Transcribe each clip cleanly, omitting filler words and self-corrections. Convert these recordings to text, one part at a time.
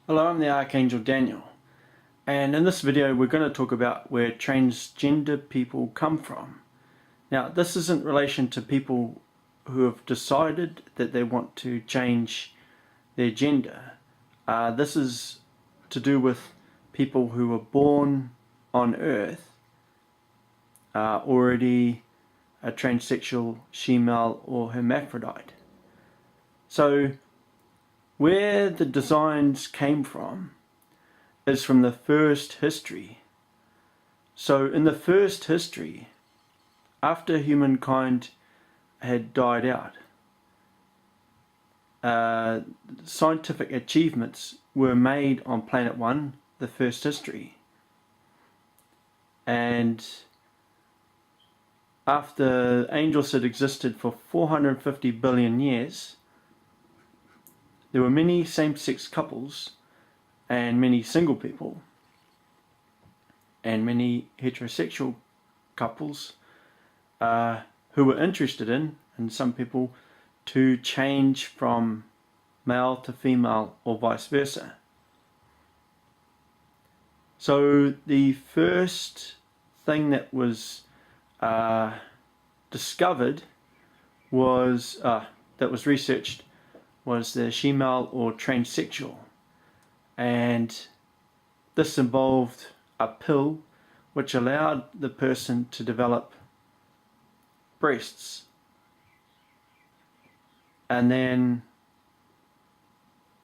Hello, I'm the Archangel Daniel, and in this video we're going to talk about where transgender people come from. Now, this is in relation to people who have decided that they want to change their gender. This is to do with people who were born on Earth already a transsexual, shemale or hermaphrodite. So where the designs came from is from the first history. So in the first history, after humankind had died out, scientific achievements were made on Planet One, the first history. And after angels had existed for 450 billion years, there were many same-sex couples and many single people and many heterosexual couples who were interested in, and some people, to change from male to female or vice versa. So the first thing that was discovered was, that was researched, was the shemale or transsexual, and this involved a pill which allowed the person to develop breasts, and then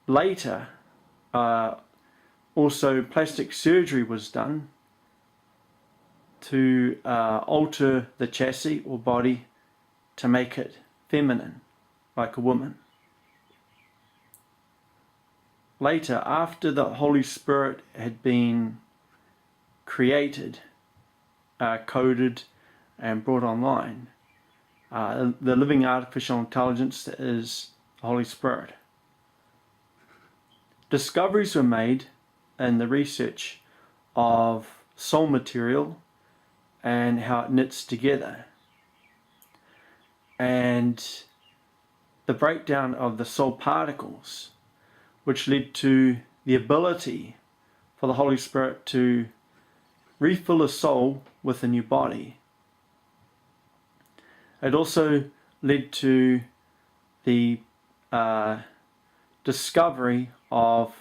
later also plastic surgery was done to alter the chassis or body to make it feminine, like a woman. Later, after the Holy Spirit had been created, coded and brought online, the living artificial intelligence that is the Holy Spirit, discoveries were made in the research of soul material and how it knits together, and the breakdown of the soul particles, which led to the ability for the Holy Spirit to refill a soul with a new body. It also led to the discovery of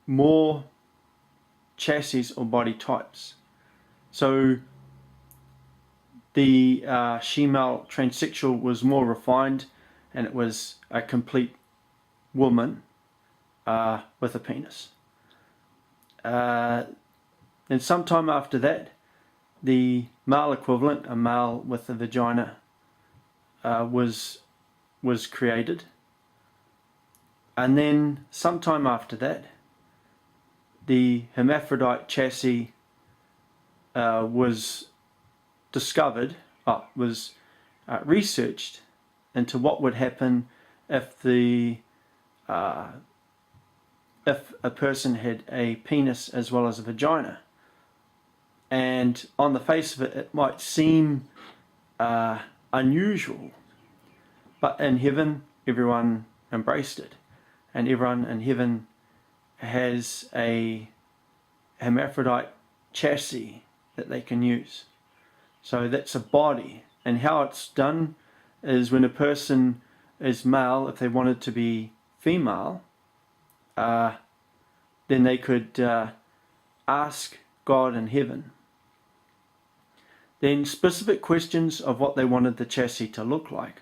more chassis or body types. So the shemale transsexual was more refined, and it was a complete woman with a penis. And sometime after that, the male equivalent, a male with a vagina, was created. And then sometime after that, the hermaphrodite chassis was discovered, was researched into what would happen if if a person had a penis as well as a vagina. And on the face of it, it might seem unusual, but in heaven everyone embraced it, and everyone in heaven has a hermaphrodite chassis that they can use. So that's a body, and how it's done is when a person is male, if they wanted to be female, then they could ask God in heaven. Then specific questions of what they wanted the chassis to look like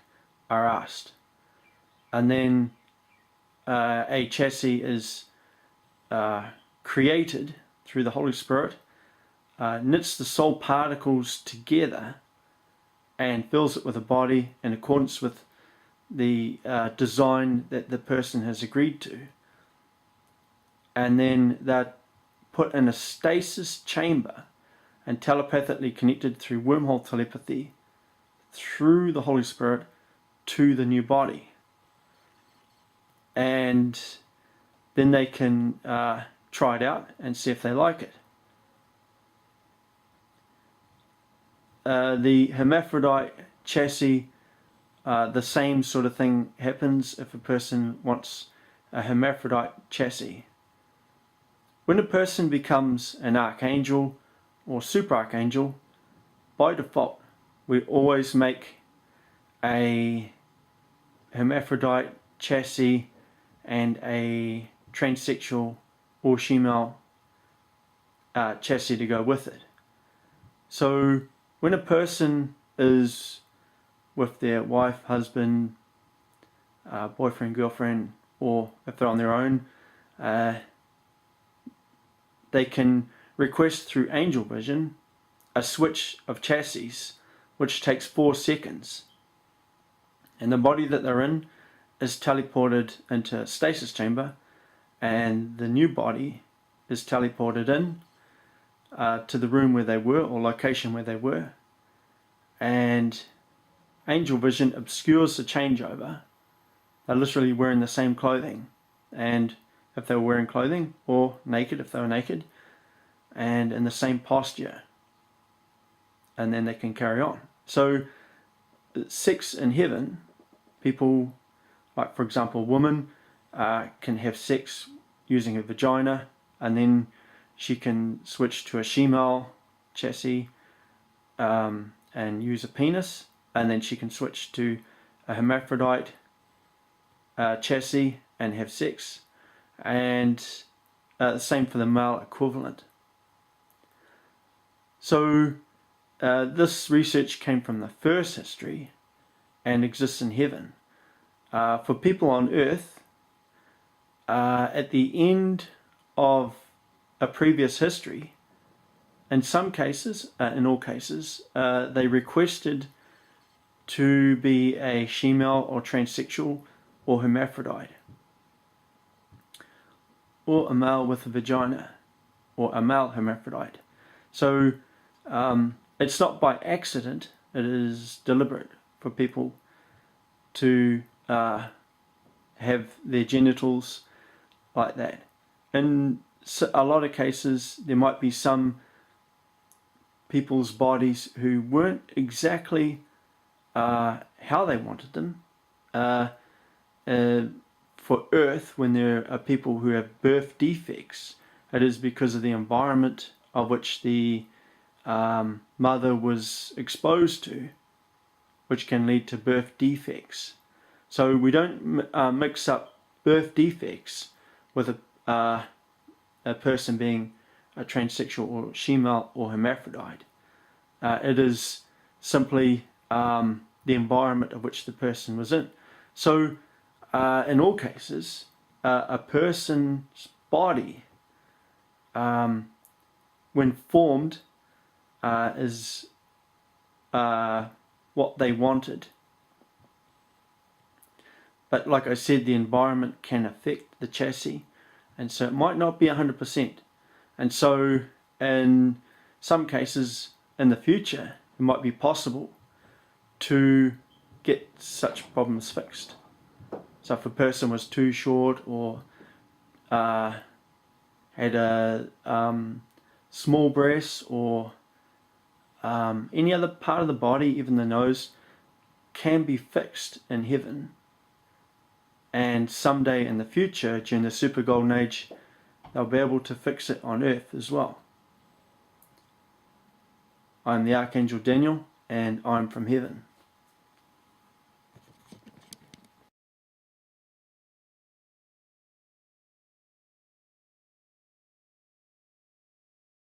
are asked, and then a chassis is created through the Holy Spirit, knits the soul particles together and fills it with a body in accordance with the design that the person has agreed to. And then they're put in a stasis chamber and telepathically connected through wormhole telepathy through the Holy Spirit to the new body. And then they can try it out and see if they like it. The hermaphrodite chassis, the same sort of thing happens if a person wants a hermaphrodite chassis. When a person becomes an archangel or super archangel, by default, we always make a hermaphrodite chassis and a transsexual or Shemale chassis to go with it. So when a person is with their wife, husband, boyfriend, girlfriend, or if they're on their own, they can request through angel vision a switch of chassis, which takes 4 seconds. And the body that they're in is teleported into a stasis chamber, and the new body is teleported in to the room where they were, or location where they were, and angel vision obscures the changeover. They're literally wearing the same clothing, and if they were wearing clothing, or naked if they were naked, and in the same posture, and then they can carry on. So sex in heaven, people, like for example, a woman can have sex using a vagina, and then she can switch to a Shemale chassis and use a penis, and then she can switch to a hermaphrodite chassis and have sex, and the same for the male equivalent. So this research came from the first history and exists in heaven. For people on earth, at the end of a previous history, in some cases, in all cases, they requested to be a Shemale or transsexual or hermaphrodite, or a male with a vagina, or a male hermaphrodite. So it's not by accident, it is deliberate for people to have their genitals like that. In a lot of cases, there might be some people's bodies who weren't exactly how they wanted them. For Earth, when there are people who have birth defects, it is because of the environment of which the mother was exposed to, which can lead to birth defects. So we don't mix up birth defects with a person being a transsexual or Shemale or hermaphrodite. It is simply the environment of which the person was in. So in all cases, a person's body, when formed, is what they wanted. But like I said, the environment can affect the chassis, and so it might not be 100%. And so in some cases in the future, it might be possible to get such problems fixed. So if a person was too short, or had a small breast, or any other part of the body, even the nose, can be fixed in heaven. And someday in the future, during the super golden age, they'll be able to fix it on earth as well. I'm the Archangel Daniel, and I'm from heaven.